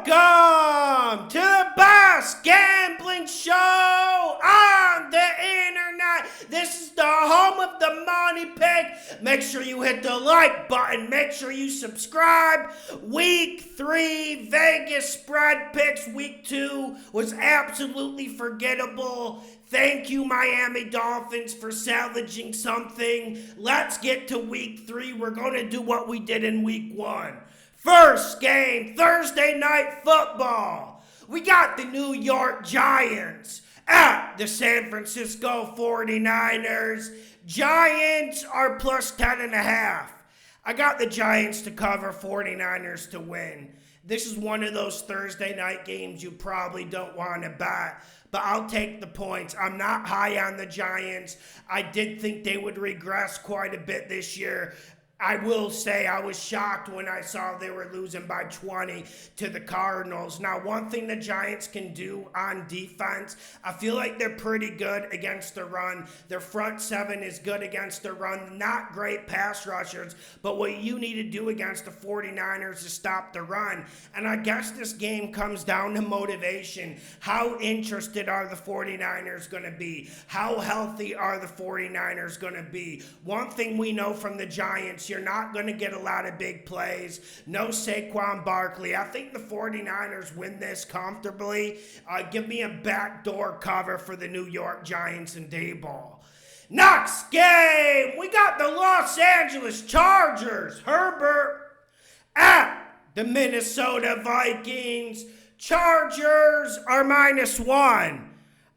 Welcome to the best gambling show on the internet. This is the home of the money pig. Make sure you hit the like button. Make sure you subscribe. Week 3 Vegas spread picks. Week 2 was absolutely forgettable. Thank you, Miami Dolphins, for salvaging something. Let's get to week 3. We're going to do what we did in week 1. First game, Thursday Night Football. We got the New York Giants at the San Francisco 49ers. Giants are plus 10.5. I got the Giants to cover, 49ers to win. This is one of those Thursday night games you probably don't want to bet, but I'll take the points. I'm not high on the Giants. I did think they would regress quite a bit this year. I will say I was shocked when I saw they were losing by 20 to the Cardinals. Now, one thing the Giants can do on defense, I feel like they're pretty good against the run. Their front seven is good against the run. Not great pass rushers, but what you need to do against the 49ers is stop the run. And I guess this game comes down to motivation. How interested are the 49ers going to be? How healthy are the 49ers going to be? One thing we know from the Giants, you're not going to get a lot of big plays. No Saquon Barkley. I think the 49ers win this comfortably. Give me a backdoor cover for the New York Giants and Dayball. Next game, we got the Los Angeles Chargers. Herbert at the Minnesota Vikings. Chargers are -1.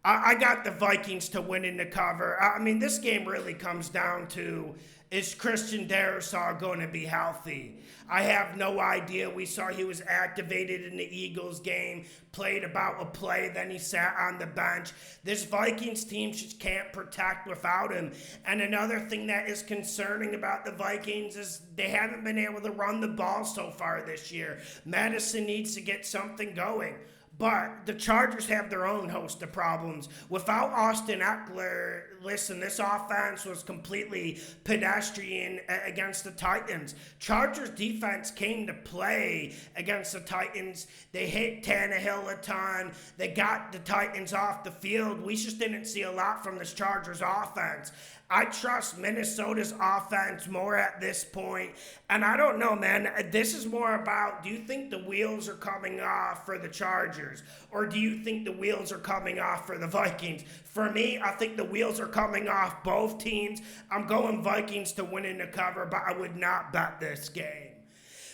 I got the Vikings to win in the cover. I mean, this game really comes down to, is Christian Darrisaw going to be healthy? I have no idea. We saw he was activated in the Eagles game, played about a play, then he sat on the bench. This Vikings team just can't protect without him. And another thing that is concerning about the Vikings is they haven't been able to run the ball so far this year. Madison needs to get something going. But the Chargers have their own host of problems. Without Austin Eckler, listen, this offense was completely pedestrian against the Titans. Chargers defense came to play against the Titans. They hit Tannehill a ton. They got the Titans off the field. We just didn't see a lot from this Chargers offense. I trust Minnesota's offense more at this point. And I don't know, man. This is more about, do you think the wheels are coming off for the Chargers? Or do you think the wheels are coming off for the Vikings? For me, I think the wheels are coming off both teams. I'm going Vikings to win in the cover, but I would not bet this game.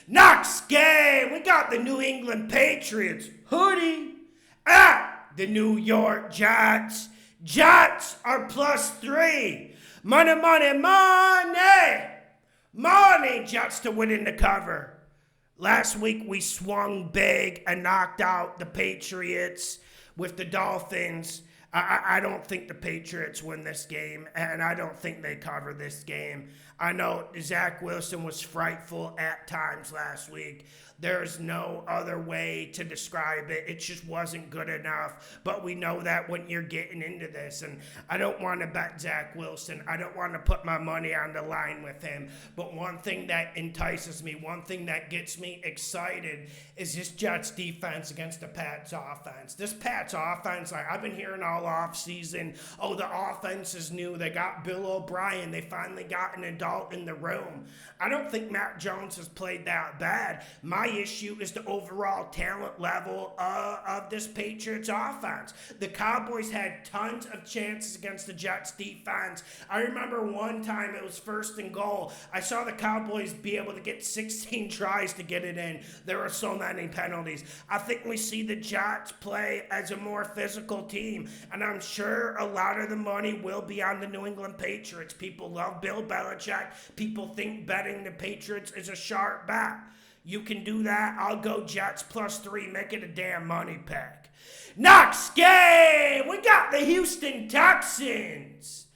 Next game, we got the New England Patriots. Hoodie at the New York Jets. Jets are +3. Money, money, money! Money, Jets to win in the cover. Last week we swung big and knocked out the Patriots with the Dolphins. I don't think the Patriots win this game, and I don't think they cover this game. I know Zach Wilson was frightful at times last week. There's no other way to describe it. It just wasn't good enough. But we know that when you're getting into this. And I don't want to bet Zach Wilson. I don't want to put my money on the line with him. But one thing that entices me, one thing that gets me excited is this Jets defense against the Pats offense. This Pats offense, like I've been hearing all offseason, oh, the offense is new. They got Bill O'Brien. They finally got an adult in the room. I don't think Matt Jones has played that bad. My issue is the overall talent level of this Patriots offense. The Cowboys had tons of chances against the Jets defense. I remember one time it was 1st and goal. I saw the Cowboys be able to get 16 tries to get it in. There were so many penalties. I think we see the Jets play as a more physical team, and I'm sure a lot of the money will be on the New England Patriots. People love Bill Belichick. People think betting the Patriots is a sharp bet. You can do that. I'll go Jets +3. Make it a damn money pick. Next game, we got the Houston Texans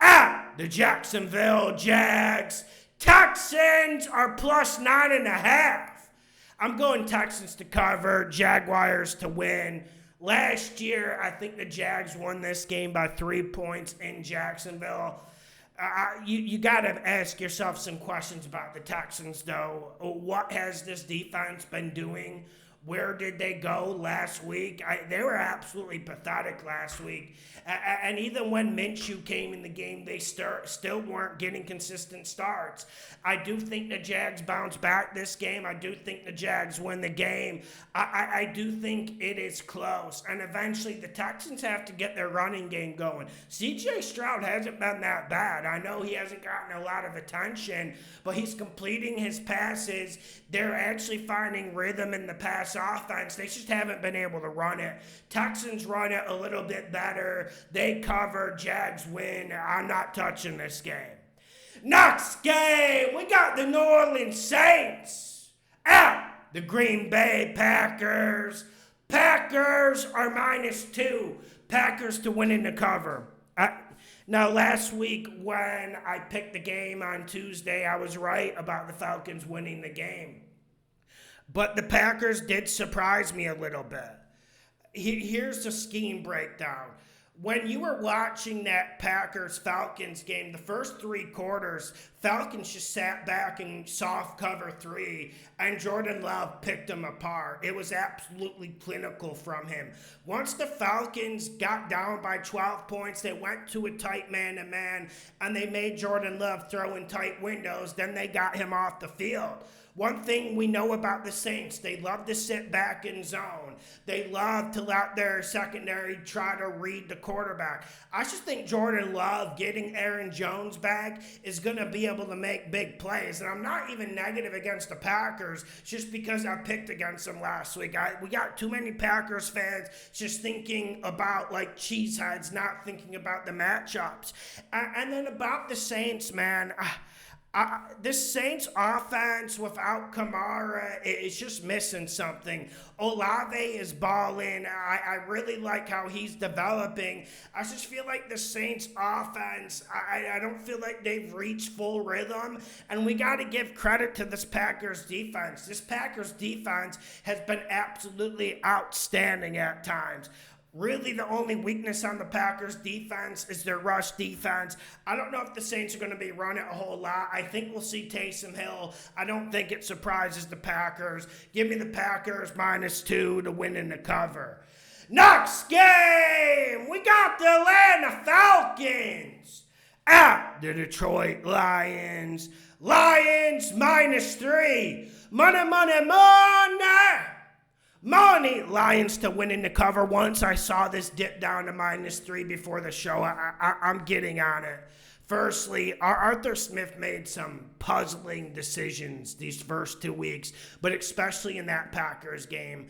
at the Jacksonville Jags. Texans are +9.5. I'm going Texans to cover, Jaguars to win. Last year, I think the Jags won this game by 3 points in Jacksonville. You got to ask yourself some questions about the Texans, though. What has this defense been doing? Where did they go last week? They were absolutely pathetic last week. And even when Minshew came in the game, they still weren't getting consistent starts. I do think the Jags bounce back this game. I do think the Jags win the game. I do think it is close. And eventually the Texans have to get their running game going. C.J. Stroud hasn't been that bad. I know he hasn't gotten a lot of attention, but he's completing his passes. They're actually finding rhythm in the pass offense. They just haven't been able to run it. Texans run it a little bit better. They cover. Jags win. I'm not touching this game. Next game, we got the New Orleans Saints at the Green Bay Packers. Packers are -2. Packers to win in the cover. Now, last week when I picked the game on Tuesday, I was right about the Falcons winning the game. But the Packers did surprise me a little bit. Here's the scheme breakdown. When you were watching that Packers-Falcons game, the first 3 quarters, Falcons just sat back in soft cover 3, and Jordan Love picked them apart. It was absolutely clinical from him. Once the Falcons got down by 12 points, they went to a tight man-to-man, and they made Jordan Love throw in tight windows. Then they got him off the field. One thing we know about the Saints, they love to sit back in zone. They love to let their secondary try to read the quarterback. I just think Jordan Love getting Aaron Jones back is going to be able to make big plays. And I'm not even negative against the Packers just because I picked against them last week. We got too many Packers fans just thinking about like cheeseheads, not thinking about the matchups. And then about the Saints, man, this Saints offense without Kamara is just missing something. Olave is balling. I really like how he's developing. I just feel like the Saints offense, I don't feel like they've reached full rhythm. And we got to give credit to this Packers defense. This Packers defense has been absolutely outstanding at times. Really, the only weakness on the Packers' defense is their rush defense. I don't know if the Saints are going to be running a whole lot. I think we'll see Taysom Hill. I don't think it surprises the Packers. Give me the Packers -2 to win in the cover. Next game, we got the Atlanta Falcons at the Detroit Lions. Lions -3. Money Lions to win in the cover. Once I saw this dip down to -3 before the show, I'm getting on it. Firstly, Arthur Smith made some puzzling decisions these first 2 weeks, but especially in that Packers game.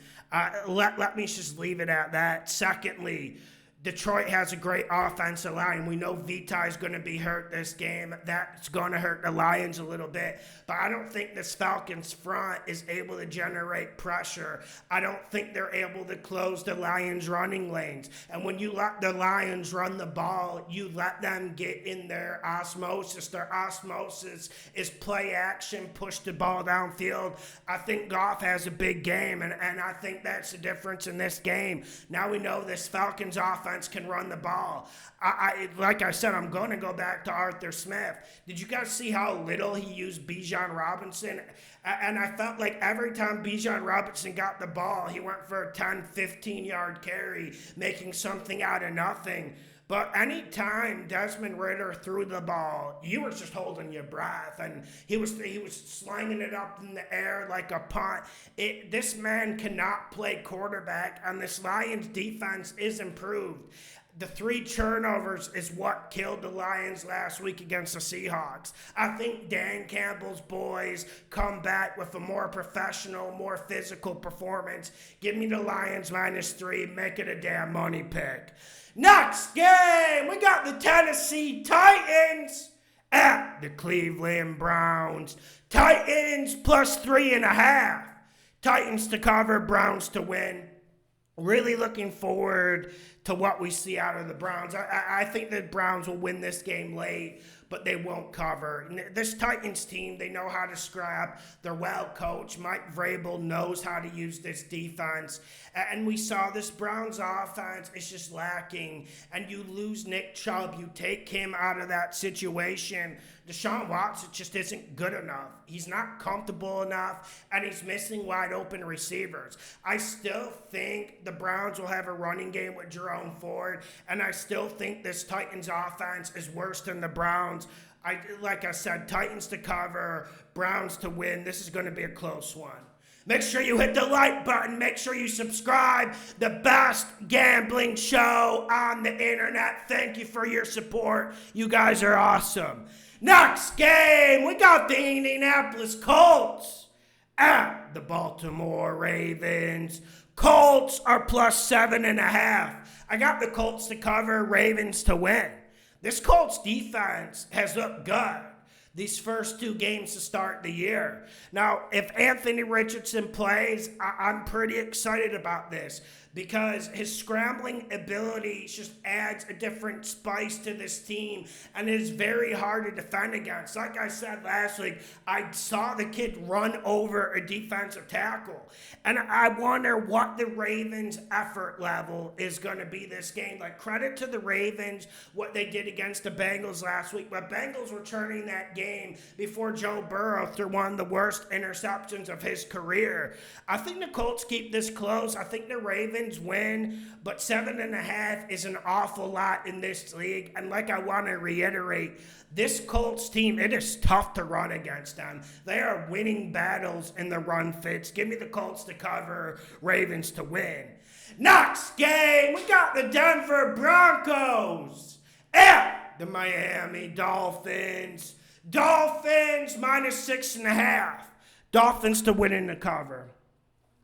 Let me just leave it at that. Secondly, Detroit has a great offensive line. We know Vitai's going to be hurt this game. That's going to hurt the Lions a little bit. But I don't think this Falcons front is able to generate pressure. I don't think they're able to close the Lions' running lanes. And when you let the Lions run the ball, you let them get in their osmosis. Their osmosis is play action, push the ball downfield. I think Goff has a big game, and I think that's the difference in this game. Now we know this Falcons offense can run the ball. Like I said, I'm going to go back to Arthur Smith. Did you guys see how little he used Bijan Robinson? And I felt like every time Bijan Robinson got the ball, he went for a 10, 15-yard carry, making something out of nothing. But anytime Desmond Ridder threw the ball, you were just holding your breath, and he was slinging it up in the air like a punt. This man cannot play quarterback, and this Lions defense is improved. The 3 turnovers is what killed the Lions last week against the Seahawks. I think Dan Campbell's boys come back with a more professional, more physical performance. Give me the Lions -3, make it a damn money pick. Next game, we got the Tennessee Titans at the Cleveland Browns. Titans +3.5. Titans to cover, Browns to win. Really looking forward to what we see out of the Browns. I think the Browns will win this game late, but they won't cover. This Titans team, they know how to scrap. They're well coached. Mike Vrabel knows how to use this defense. And we saw this Browns offense is just lacking. And you lose Nick Chubb. You take him out of that situation. Deshaun Watson just isn't good enough. He's not comfortable enough, and he's missing wide open receivers. I still think the Browns will have a running game with Jerome Ford, and I still think this Titans offense is worse than the Browns. Like I said, Titans to cover, Browns to win. This is going to be a close one. Make sure you hit the like button. Make sure you subscribe. The best gambling show on the internet. Thank you for your support. You guys are awesome. Next game, we got the Indianapolis Colts at the Baltimore Ravens. Colts are plus 7.5. I got the Colts to cover, Ravens to win. This Colts defense has looked good these first two games to start the year. Now, if Anthony Richardson plays, I'm pretty excited about this because his scrambling ability just adds a different spice to this team, and it is very hard to defend against. Like I said last week, I saw the kid run over a defensive tackle, and I wonder what the Ravens' effort level is going to be this game. Like, credit to the Ravens, what they did against the Bengals last week, but Bengals were turning that game before Joe Burrow threw one of the worst interceptions of his career. I think the Colts keep this close. I think the Ravens win, but 7.5 is an awful lot in this league. And like I want to reiterate, this Colts team, it is tough to run against them. They are winning battles in the run fits. Give me the Colts to cover, Ravens to win. Next game, we got the Denver Broncos at the Miami Dolphins. Dolphins minus 6.5. Dolphins to win in the cover.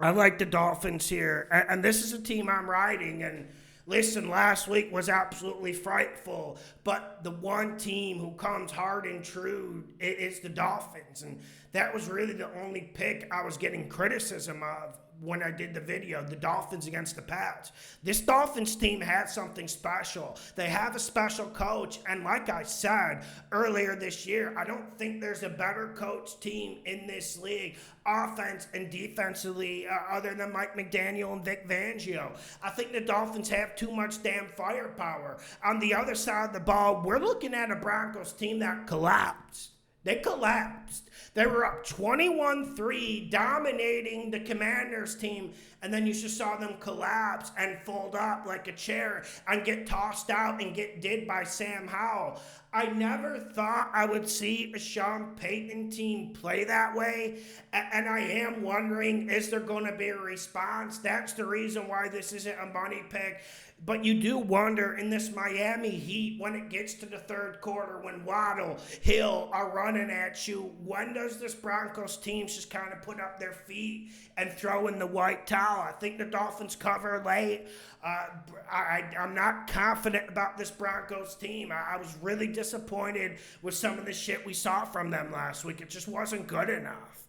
I like the Dolphins here, and this is a team I'm riding, and listen, last week was absolutely frightful, but the one team who comes hard and true is the Dolphins, and that was really the only pick I was getting criticism of when I did the video, the Dolphins against the Pats. This Dolphins team has something special. They have a special coach, and like I said earlier this year, I don't think there's a better coach team in this league, offense and defensively, other than Mike McDaniel and Vic Fangio. I think the Dolphins have too much damn firepower. On the other side of the ball, we're looking at a Broncos team that collapsed. They collapsed. They were up 21-3, dominating the Commanders team, and then you just saw them collapse and fold up like a chair and get tossed out and get did by Sam Howell. I never thought I would see a Sean Payton team play that way, and I am wondering, is there going to be a response? That's the reason why this isn't a money pick. But you do wonder in this Miami Heat, when it gets to the third quarter, when Waddle, Hill are running at you, when does this Broncos team just kind of put up their feet and throw in the white towel? I think the Dolphins cover late. I'm not confident about this Broncos team. I was really disappointed with some of the shit we saw from them last week. It just wasn't good enough.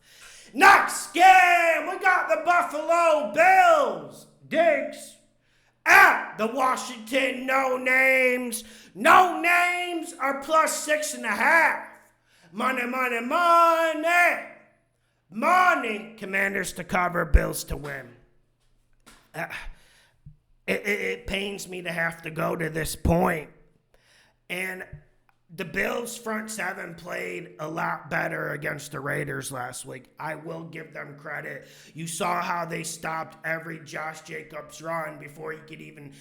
Next game, we got the Buffalo Bills. Diggs. At the Washington No Names. No Names are plus 6.5. Money, money, money. Money. Commanders to cover, Bills to win. It pains me to have to go to this point. And the Bills' front seven played a lot better against the Raiders last week. I will give them credit. You saw how they stopped every Josh Jacobs run before he could even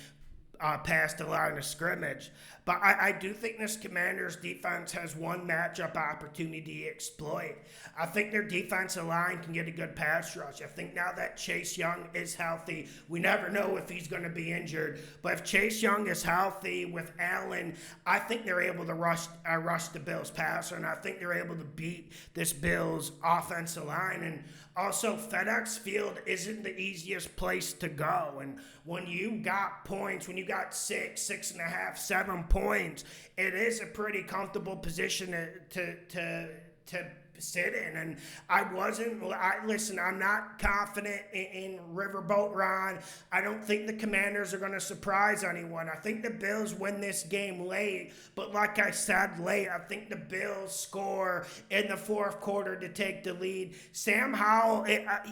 pass the line of scrimmage. But I do think this Commanders defense has one matchup opportunity to exploit. I think their defensive line can get a good pass rush. I think now that Chase Young is healthy, we never know if he's going to be injured. But if Chase Young is healthy with Allen, I think they're able to rush the Bills passer, and I think they're able to beat this Bills offensive line. And also, FedEx Field isn't the easiest place to go. And when you got points, when you got 6.5, 7 points, it is a pretty comfortable position to sitting, and listen, I'm not confident in Riverboat Ron. I don't think the Commanders are going to surprise anyone. I think the Bills win this game late, but like I said late, I think the Bills score in the fourth quarter to take the lead. Sam Howell,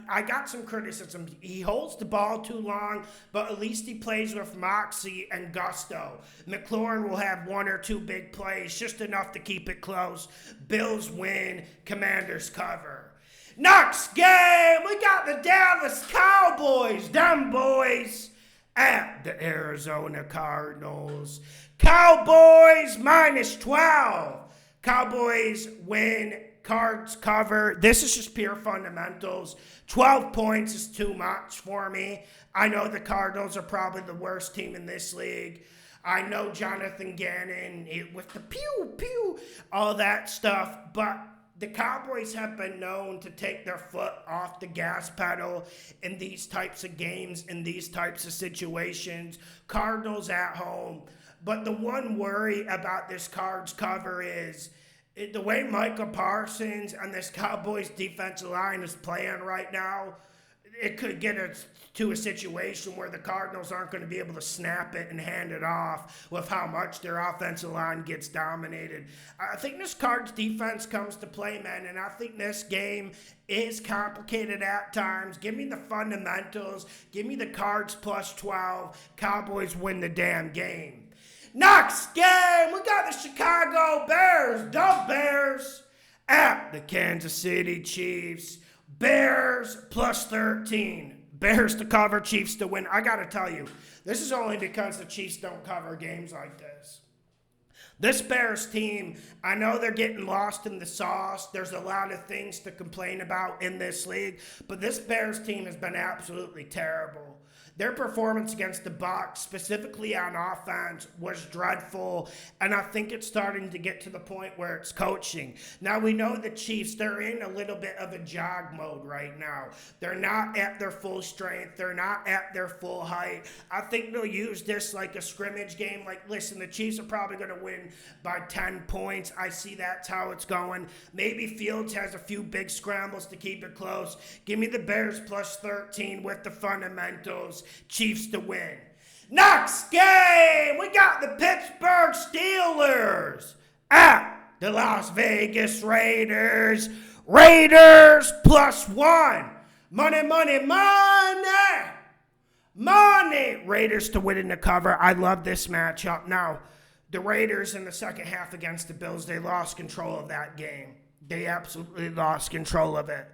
I got some criticism. He holds the ball too long, but at least he plays with moxie and gusto. McLaurin will have one or two big plays, just enough to keep it close. Bills win, Commanders cover. Next game, we got the Dallas Cowboys, them boys, at the Arizona Cardinals. Cowboys -12. Cowboys win, Cards cover. This is just pure fundamentals. 12 points is too much for me. I know the Cardinals are probably the worst team in this league. I know Jonathan Gannon with the pew, pew, all that stuff, but the Cowboys have been known to take their foot off the gas pedal in these types of games, in these types of situations. Cardinals at home. But the one worry about this Cards cover is the way Micah Parsons and this Cowboys defensive line is playing right now. It could get us to a situation where the Cardinals aren't going to be able to snap it and hand it off with how much their offensive line gets dominated. I think this Cards defense comes to play, man, and I think this game is complicated at times. Give me the fundamentals. Give me the Cards +12. Cowboys win the damn game. Next game, we got the Chicago Bears, the Bears, at the Kansas City Chiefs. Bears +13. Bears to cover, Chiefs to win. I got to tell you, this is only because the Chiefs don't cover games like this. This Bears team, I know they're getting lost in the sauce. There's a lot of things to complain about in this league, but this Bears team has been absolutely terrible. Their performance against the Bucs, specifically on offense, was dreadful, and I think it's starting to get to the point where it's coaching. Now, we know the Chiefs, they're in a little bit of a jog mode right now. They're not at their full strength. They're not at their full height. I think they'll use this like a scrimmage game. Like, listen, the Chiefs are probably going to win by 10 points. I see that's how it's going. Maybe Fields has a few big scrambles to keep it close. Give me the Bears +13 with the fundamentals. Chiefs to win. Next game, we got the Pittsburgh Steelers at the Las Vegas Raiders. Raiders +1. Money, money, money. Money. Raiders to win in the cover. I love this matchup. Now, the Raiders in the second half against the Bills, they lost control of that game. They absolutely lost control of it.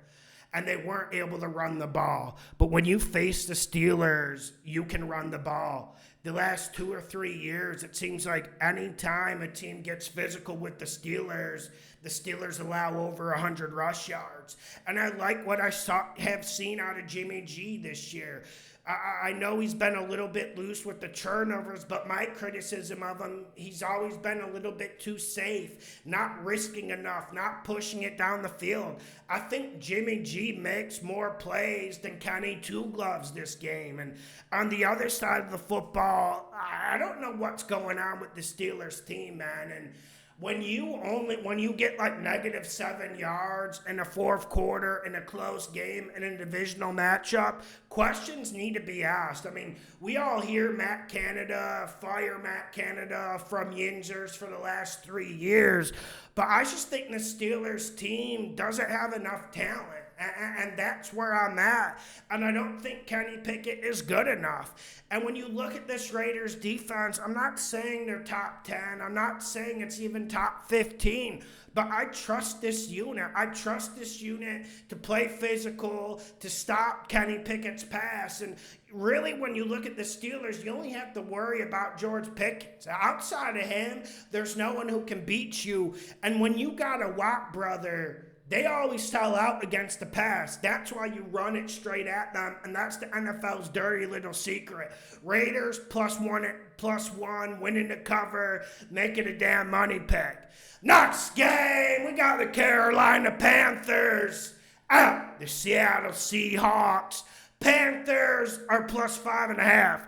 And they weren't able to run the ball. But when you face the Steelers, you can run the ball. The last 2 or 3 years, it seems like any time a team gets physical with the Steelers allow over 100 rush yards. And I like what I have seen out of Jimmy G this year. I know he's been a little bit loose with the turnovers, but my criticism of him, he's always been a little bit too safe, not risking enough, not pushing it down the field. I think Jimmy G makes more plays than Kenny Two Gloves this game. And on the other side of the football, I don't know what's going on with the Steelers team, man. And when you get like -7 yards in the fourth quarter in a close game in a divisional matchup, questions need to be asked. I mean, we all hear Matt Canada, fire Matt Canada from Yinzers for the last 3 years, but I just think the Steelers team doesn't have enough talent. And that's where I'm at. And I don't think Kenny Pickett is good enough. And when you look at this Raiders defense, I'm not saying they're top 10. I'm not saying it's even top 15. But I trust this unit. I trust this unit to play physical, to stop Kenny Pickett's pass. And really, when you look at the Steelers, you only have to worry about George Pickens. Outside of him, there's no one who can beat you. And when you got a Watt brother, they always sell out against the pass. That's why you run it straight at them, and that's the NFL's dirty little secret. Raiders +1, winning the cover, make it a damn money pick. Next game, we got the Carolina Panthers at the Seattle Seahawks. Panthers are +5.5.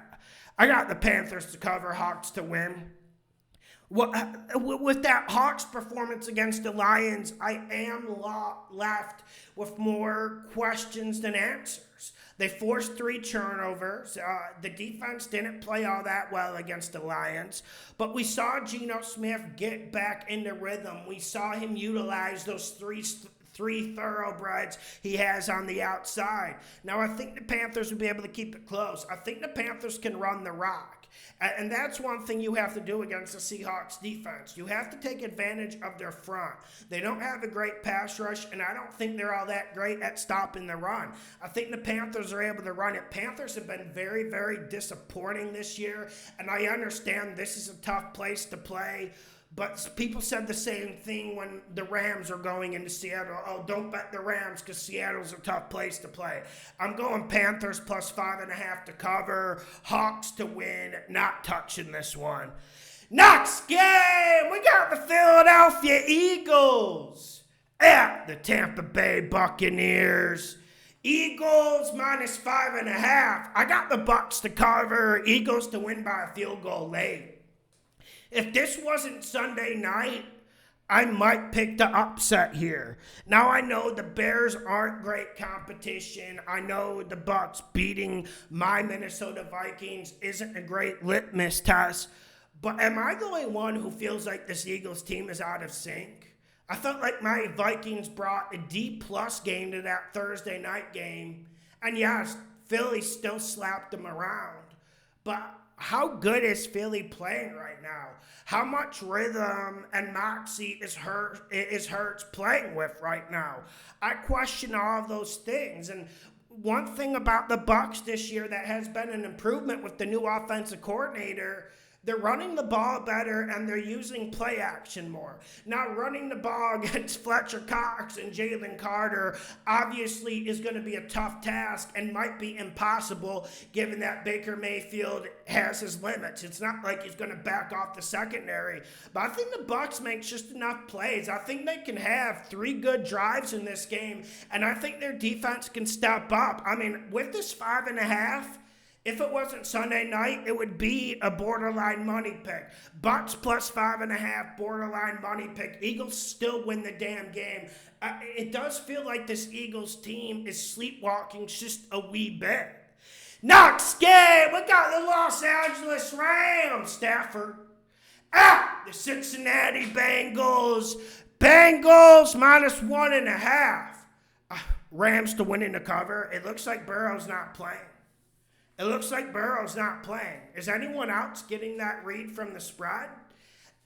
I got the Panthers to cover, Hawks to win. Well, with that Hawks performance against the Lions, I am left with more questions than answers. They forced 3 turnovers. The defense didn't play all that well against the Lions, but we saw Geno Smith get back into rhythm. We saw him utilize those three thoroughbreds he has on the outside. Now, I think the Panthers will be able to keep it close. I think the Panthers can run the rock. And that's one thing you have to do against the Seahawks defense. You have to take advantage of their front. They don't have a great pass rush, and I don't think they're all that great at stopping the run. I think the Panthers are able to run it. Panthers have been very, very disappointing this year, and I understand this is a tough place to play. But people said the same thing when the Rams are going into Seattle. Oh, don't bet the Rams because Seattle's a tough place to play. I'm going Panthers plus 5.5 to cover. Hawks to win. Not touching this one. Next game, we got the Philadelphia Eagles at the Tampa Bay Buccaneers. Eagles minus 5.5. I got the Bucs to cover. Eagles to win by a field goal late. If this wasn't Sunday night, I might pick the upset here. Now, I know the Bears aren't great competition. I know the Bucs beating my Minnesota Vikings isn't a great litmus test. But am I the only one who feels like this Eagles team is out of sync? I felt like my Vikings brought a D-plus game to that Thursday night game. And yes, Philly still slapped them around. But how good is Philly playing right now? How much rhythm and moxie is Hurts playing with right now? I question all of those things. And one thing about the Bucs this year that has been an improvement with the new offensive coordinator, they're running the ball better and they're using play action more. Now, running the ball against Fletcher Cox and Jalen Carter obviously is going to be a tough task and might be impossible given that Baker Mayfield has his limits. It's not like he's going to back off the secondary. But I think the Bucs make just enough plays. I think they can have 3 good drives in this game, and I think their defense can step up. I mean, with this 5.5, if it wasn't Sunday night, it would be a borderline money pick. Bucs plus 5.5, borderline money pick. Eagles still win the damn game. It does feel like this Eagles team is sleepwalking just a wee bit. Next game, we got the Los Angeles Rams, Stafford. The Cincinnati Bengals. Bengals minus 1.5. Rams to win in the cover. It looks like Burrow's not playing. Is anyone else getting that read from the spread?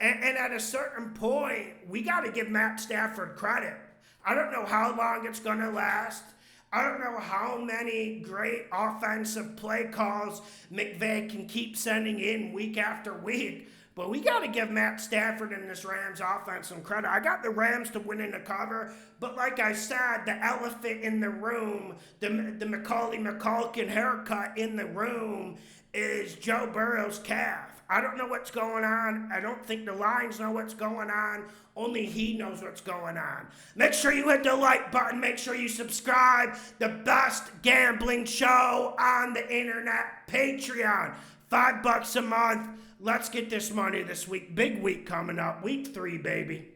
And at a certain point, we got to give Matt Stafford credit. I don't know how long it's going to last. I don't know how many great offensive play calls McVay can keep sending in week after week. But we got to give Matt Stafford and this Rams offense some credit. I got the Rams to win in the cover, but like I said, the elephant in the room, the Macaulay Culkin haircut in the room is Joe Burrow's calf. I don't know what's going on. I don't think the Lions know what's going on. Only he knows what's going on. Make sure you hit the like button. Make sure you subscribe. The best gambling show on the internet, Patreon. $5 a month. Let's get this money this week. Big week coming up. Week 3, baby.